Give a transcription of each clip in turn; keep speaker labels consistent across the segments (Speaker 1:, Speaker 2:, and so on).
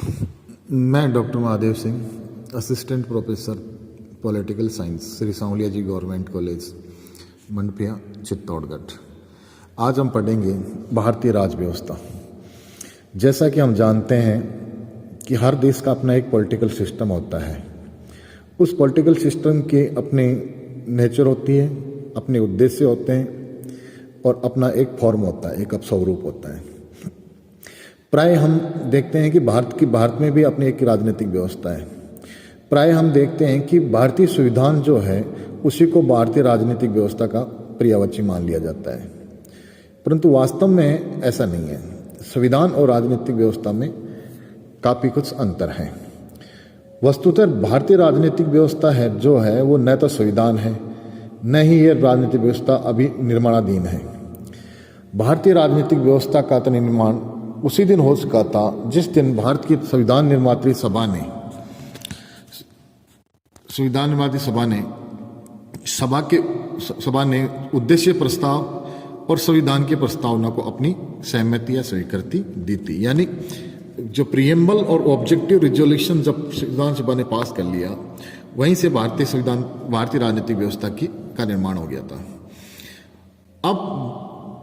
Speaker 1: मैं doctor Mahadev Singh, assistant professor political science, Shri Sanwaliya ji government college, Mandapiya, Chittorgarh. आज हम पढ़ेंगे भारतीय राज व्यवस्था। जैसा कि हम जानते हैं कि हर देश का अपना एक पॉलिटिकल सिस्टम होता है। उस पॉलिटिकल सिस्टम के अपने नेचर होती है, अपने उद्देश्य होते हैं और अपना एक फॉर्म होता है, एक स्वरूप होता है। प्राय हम देखते हैं कि भारत में भी अपनी एक राजनीतिक व्यवस्था है। प्राय हम देखते हैं कि भारतीय संविधान जो है उसी को भारतीय राजनीतिक व्यवस्था का पर्यायवाची मान लिया जाता है, परंतु वास्तव में ऐसा नहीं है। संविधान और राजनीतिक व्यवस्था में काफ़ी कुछ अंतर है। वस्तुतः भारतीय राजनीतिक व्यवस्था है जो है वो न तो संविधान है, न ही ये राजनीतिक व्यवस्था अभी निर्माणाधीन है। भारतीय राजनीतिक व्यवस्था का तो निर्माण उसी दिन हो चुका था जिस दिन भारत की संविधान निर्मात्री सभा ने उद्देश्य प्रस्ताव और संविधान के प्रस्तावना को अपनी सहमति या स्वीकृति दी थी। यानी जो प्रीएम्बल और ऑब्जेक्टिव रिजोल्यूशन जब संविधान सभा ने पास कर लिया, वहीं से भारतीय राजनीतिक व्यवस्था का निर्माण हो गया था। अब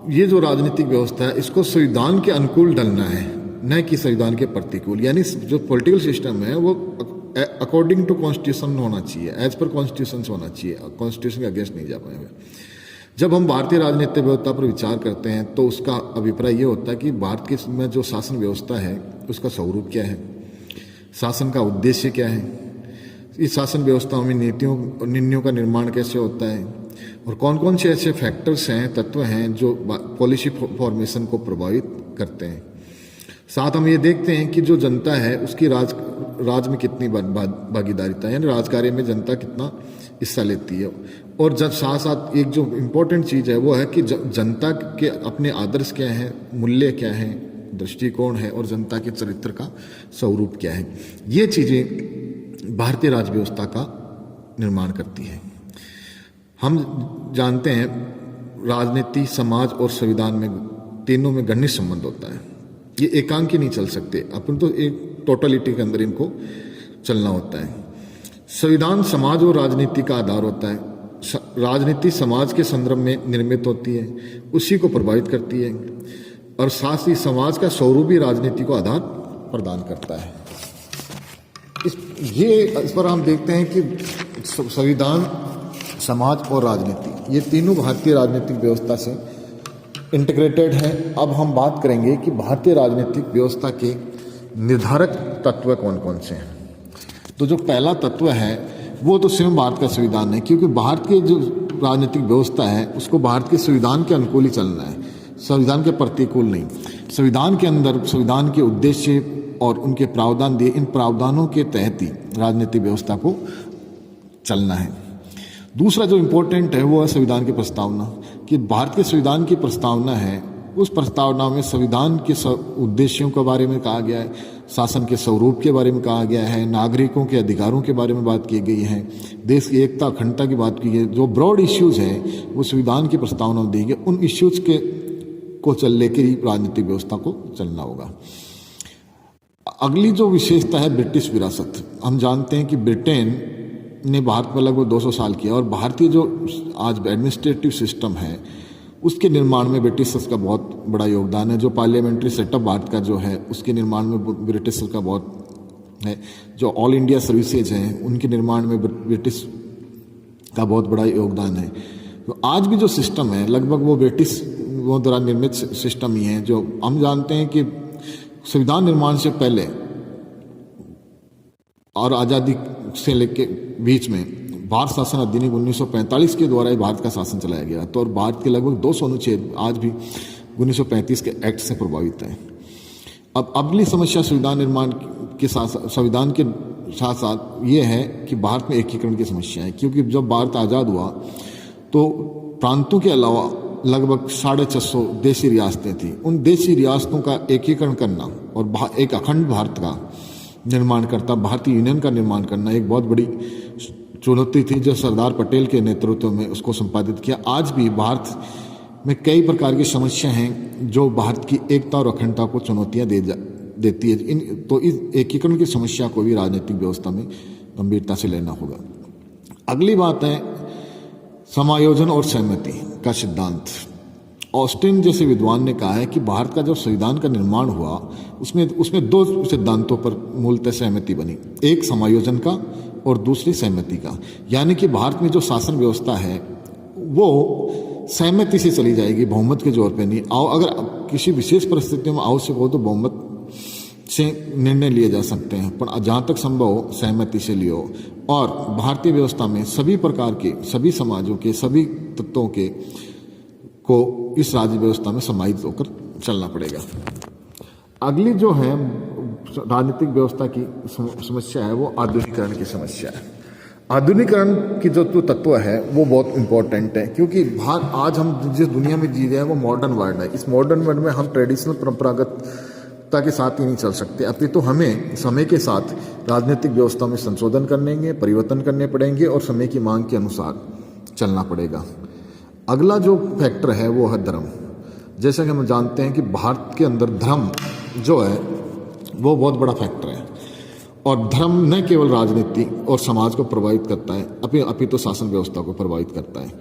Speaker 1: ये जो राजनीतिक व्यवस्था है इसको संविधान के अनुकूल ढलना है, न कि संविधान के प्रतिकूल। यानी जो पॉलिटिकल सिस्टम है वो अकॉर्डिंग टू कॉन्स्टिट्यूशन होना चाहिए, एज पर कॉन्स्टिट्यूशन होना चाहिए, कॉन्स्टिट्यूशन के अगेंस्ट नहीं जा पाएंगे। जब हम भारतीय राजनीतिक व्यवस्था पर विचार करते हैं तो उसका अभिप्राय ये होता है कि भारत के में जो शासन व्यवस्था है उसका स्वरूप क्या है, शासन का उद्देश्य क्या है, इस शासन व्यवस्था में नीतियों और निर्णयों का निर्माण कैसे होता है और कौन कौन से ऐसे फैक्टर्स हैं, तत्व हैं जो पॉलिसी फॉर्मेशन को प्रभावित करते हैं। साथ हम ये देखते हैं कि जो जनता है उसकी राज में कितनी भागीदारिता है, यानी राजकार्य में जनता कितना हिस्सा लेती है। और जब साथ साथ एक जो इम्पोर्टेंट चीज़ है वो है कि जनता के अपने आदर्श क्या हैं, मूल्य क्या हैं, दृष्टिकोण है और जनता के चरित्र का स्वरूप क्या है। ये चीज़ें भारतीय राज व्यवस्था का निर्माण करती है। हम जानते हैं राजनीति, समाज और संविधान में तीनों में घनिष्ठ संबंध होता है। ये एकांकी नहीं चल सकते, अपन तो एक टोटलिटी के अंदर इनको चलना होता है। संविधान समाज और राजनीति का आधार होता है। राजनीति समाज के संदर्भ में निर्मित होती है, उसी को प्रभावित करती है और साथ ही समाज का स्वरूप भी राजनीति को आधार प्रदान करता है। इस पर हम देखते हैं कि संविधान, समाज और राजनीति ये तीनों भारतीय राजनीतिक व्यवस्था से इंटीग्रेटेड हैं। अब हम बात करेंगे कि भारतीय राजनीतिक व्यवस्था के निर्धारक तत्व कौन कौन से हैं। तो जो पहला तत्व है वो तो स्वयं भारत का संविधान है, क्योंकि भारत की जो राजनीतिक व्यवस्था है उसको भारत के संविधान के अनुकूल ही चलना है, संविधान के प्रतिकूल नहीं। संविधान के अंदर संविधान के उद्देश्य और उनके प्रावधान दिए, इन प्रावधानों के तहत ही राजनीतिक व्यवस्था को चलना है। दूसरा जो इम्पोर्टेंट है वो है संविधान की प्रस्तावना, कि भारत के संविधान की प्रस्तावना है, उस प्रस्तावना में संविधान के उद्देश्यों के बारे में कहा गया है, शासन के स्वरूप के बारे में कहा गया है, नागरिकों के अधिकारों के बारे में बात की गई है, देश की एकता अखंडता की बात की गई है। जो ब्रॉड इश्यूज हैं वो संविधान की प्रस्तावना में दी गई, उन इश्यूज को चल लेकर ही राजनीतिक व्यवस्था को चलना होगा। अगली जो विशेषता है ब्रिटिश विरासत। हम जानते हैं कि ब्रिटेन ने भारत में लगभग 200 साल किया और भारतीय जो आज एडमिनिस्ट्रेटिव सिस्टम है उसके निर्माण में ब्रिटिशर्स का बहुत बड़ा योगदान है। जो पार्लियामेंट्री सेटअप भारत का जो है उसके निर्माण में ब्रिटिशर्स का बहुत है। जो ऑल इंडिया सर्विसेज हैं उनके निर्माण में ब्रिटिश का बहुत बड़ा योगदान है। तो आज भी जो सिस्टम है लगभग वो ब्रिटिश वो द्वारा निर्मित सिस्टम ही है। जो हम जानते हैं कि संविधान निर्माण से पहले और आज़ादी से लेके बीच में भारत शासन अधिनियम 1945 के द्वारा ही भारत का शासन चलाया गया। तो और भारत के लगभग 200 अनुच्छेद आज भी 1935 के एक्ट से प्रभावित हैं। अब अगली समस्या संविधान निर्माण के संविधान के साथ साथ ये है कि भारत में एकीकरण की समस्या है, क्योंकि जब भारत आज़ाद हुआ तो प्रांतों के अलावा लगभग 650 देशी रियासतें थीं। उन देशी रियासतों का एकीकरण करना और एक अखंड भारत का निर्माण करता, भारतीय यूनियन का निर्माण करना एक बहुत बड़ी चुनौती थी, जो सरदार पटेल के नेतृत्व में उसको संपादित किया। आज भी भारत में कई प्रकार की समस्या हैं जो भारत की एकता और अखंडता को चुनौतियां देती है। तो इस एकीकरण की समस्या को भी राजनीतिक व्यवस्था में गंभीरता से लेना होगा। अगली बात है समायोजन और सहमति का सिद्धांत। ऑस्टिन जैसे विद्वान ने कहा है कि भारत का जो संविधान का निर्माण हुआ उसमें दो सिद्धांतों पर मूलतः सहमति बनी, एक समायोजन का और दूसरी सहमति का। यानी कि भारत में जो शासन व्यवस्था है वो सहमति से चली जाएगी, बहुमत के जोर पे नहीं। अगर किसी विशेष परिस्थितियों में आवश्यक हो तो बहुमत से निर्णय लिए जा सकते हैं, पर जहाँ तक संभव हो सहमति से लियो। और भारतीय व्यवस्था में सभी प्रकार के, सभी समाजों के, सभी तत्वों के को इस राज्य व्यवस्था में समाहित होकर चलना पड़ेगा। अगली जो है राजनीतिक व्यवस्था की समस्या है वो आधुनिकीकरण की समस्या है। आधुनिकीकरण की जो तत्व है वो बहुत इंपॉर्टेंट है, क्योंकि आज हम जिस दुनिया में जी रहे हैं वो मॉडर्न वर्ल्ड है। इस मॉडर्न वर्ल्ड में हम ट्रेडिशनल परंपरागतता के साथ ही नहीं चल सकते, अपितु हमें समय के साथ राजनीतिक व्यवस्था में संशोधन करने, परिवर्तन करने पड़ेंगे और समय की मांग के अनुसार चलना पड़ेगा। अगला जो फैक्टर है वो है धर्म। जैसा कि हम जानते हैं कि भारत के अंदर धर्म जो है वो बहुत बड़ा फैक्टर है, और धर्म न केवल राजनीति और समाज को प्रभावित करता है अपितु शासन व्यवस्था को प्रभावित करता है।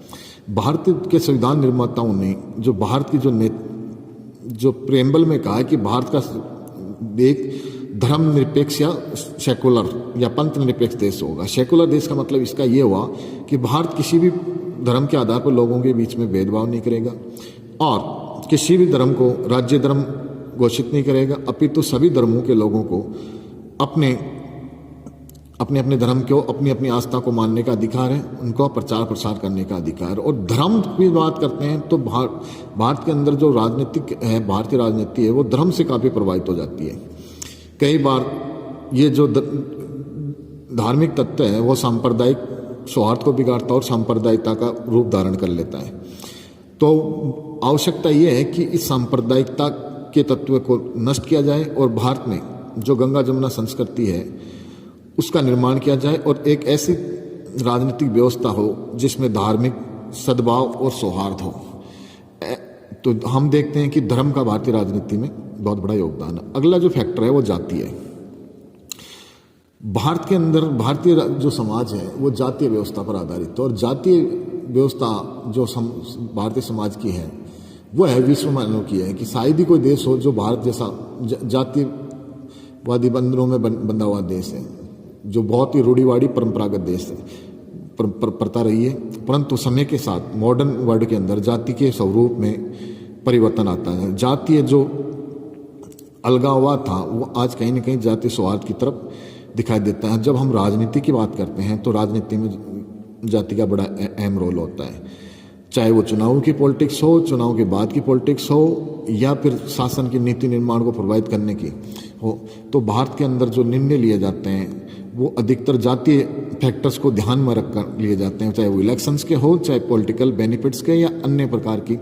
Speaker 1: भारत के संविधान निर्माताओं ने जो भारत की जो प्रेम्बल में कहा है कि भारत का एक धर्म निरपेक्ष या सेकुलर या पंथ निरपेक्ष देश होगा। सेकुलर देश का मतलब इसका ये हुआ कि भारत किसी भी धर्म के आधार पर लोगों के बीच में भेदभाव नहीं करेगा और किसी भी धर्म को राज्य धर्म घोषित नहीं करेगा, अपितु सभी धर्मों के लोगों को अपने अपने धर्म को, अपनी अपनी आस्था को मानने का अधिकार है, उनको प्रचार प्रसार करने का अधिकार। और धर्म की बात करते हैं तो भारत के अंदर जो राजनीतिक है, भारतीय राजनीति है, वो धर्म से काफ़ी प्रभावित हो जाती है। कई बार ये जो धार्मिक तत्व है वो सांप्रदायिक सौहार्द को बिगाड़ता और सांप्रदायिकता का रूप धारण कर लेता है। तो आवश्यकता ये है कि इस सांप्रदायिकता के तत्व को नष्ट किया जाए और भारत में जो गंगा जमुना संस्कृति है उसका निर्माण किया जाए और एक ऐसी राजनीतिक व्यवस्था हो जिसमें धार्मिक सद्भाव और सौहार्द हो। तो हम देखते हैं कि धर्म का भारतीय राजनीति में बहुत बड़ा योगदान है। अगला जो फैक्टर है वो जाति है। भारत के अंदर भारतीय जो समाज है वो जातीय व्यवस्था पर आधारित है, और जातीय व्यवस्था जो भारतीय समाज की है वो है विश्व मानव की है कि शायद ही कोई देश हो जो भारत जैसा जातीयवादी बंधनों में बंधा हुआ देश है, जो बहुत ही रूढ़िवादी परंपरागत देश है, प्रथा रही है। परंतु समय के साथ मॉडर्न वर्ल्ड के अंदर जाति के स्वरूप में परिवर्तन आता है। जातीय जो अलगाववाद था वो आज कहीं न कहीं जातीय सौहार्द की तरफ दिखाई देता है। जब हम राजनीति की बात करते हैं तो राजनीति में जाति का बड़ा अहम रोल होता है, चाहे वो चुनाव की पॉलिटिक्स हो, चुनाव के बाद की पॉलिटिक्स हो, या फिर शासन की नीति निर्माण को प्रभावित करने की हो। तो भारत के अंदर जो निर्णय लिए जाते हैं वो अधिकतर जातीय फैक्टर्स को ध्यान में रखकर लिए जाते हैं, चाहे वो इलेक्शंस के हो, चाहे पॉलिटिकल बेनिफिट्स के या अन्य प्रकार की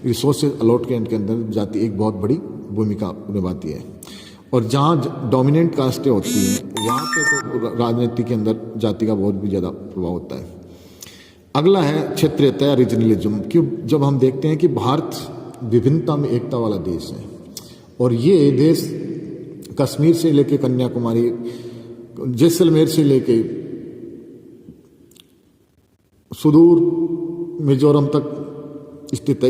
Speaker 1: रिसोर्सेज अलॉटमेंट के अंदर जाति एक बहुत बड़ी भूमिका निभाती है। और जहाँ डोमिनेंट कास्टें होती हैं वहाँ पे तो राजनीति के अंदर जाति का बहुत भी ज़्यादा प्रभाव होता है। अगला है क्षेत्रीयता या रीजनलिज्म। क्यों, जब हम देखते हैं कि भारत विभिन्नता में एकता वाला देश है और ये देश कश्मीर से लेके कन्याकुमारी, जैसलमेर से लेके सुदूर मिजोरम तक स्थित है।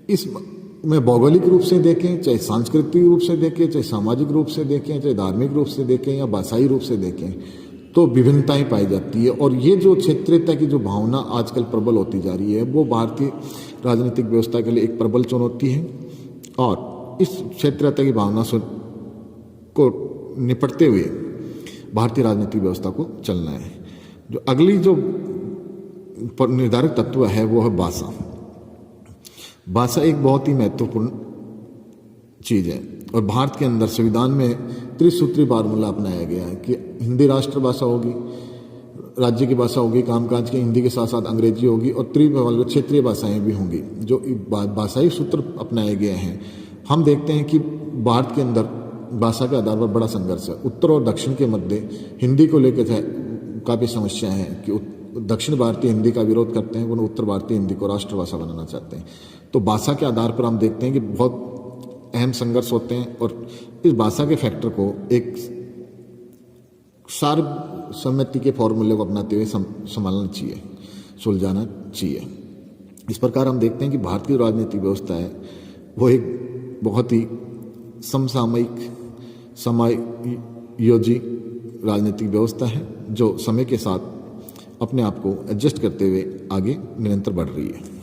Speaker 1: इसमें भौगोलिक रूप से देखें, चाहे सांस्कृतिक रूप से देखें, चाहे सामाजिक रूप से देखें, चाहे धार्मिक रूप से देखें या भाषाई रूप से देखें, तो विभिन्नताएं पाई जाती है। और ये जो क्षेत्रीयता की जो भावना आजकल प्रबल होती जा रही है वो भारतीय राजनीतिक व्यवस्था के लिए एक प्रबल चुनौती है, और इस क्षेत्रीयता की भावना को निपटते हुए भारतीय राजनीतिक व्यवस्था को चलना है। जो अगली जो निर्धारक तत्व है वो है भाषा। भाषा एक बहुत ही महत्वपूर्ण चीज़ है, और भारत के अंदर संविधान में त्रिसूत्री फार्मूला अपनाया गया है कि हिंदी राष्ट्रभाषा होगी, राज्य की भाषा होगी, कामकाज की हिंदी के साथ साथ अंग्रेजी होगी, और क्षेत्रीय भाषाएं भी होंगी। जो भाषाई सूत्र अपनाए गए हैं, हम देखते हैं कि भारत के अंदर भाषा के आधार पर बड़ा संघर्ष है। उत्तर और दक्षिण के मध्य हिंदी को लेकर काफ़ी समस्या है कि दक्षिण भारतीय हिंदी का विरोध करते हैं, वो उत्तर भारतीय हिंदी को राष्ट्रभाषा बनाना चाहते हैं। तो भाषा के आधार पर हम देखते हैं कि बहुत अहम संघर्ष होते हैं और इस भाषा के फैक्टर को एक सर्वसम्मति के फॉर्मूले को अपनाते हुए संभालना चाहिए, सुलझाना चाहिए। इस प्रकार हम देखते हैं कि भारतीय राजनीतिक व्यवस्था है वो एक बहुत ही समसामयिक समायोजी राजनीतिक व्यवस्था है जो समय के साथ अपने आप को एडजस्ट करते हुए आगे निरंतर बढ़ रही है।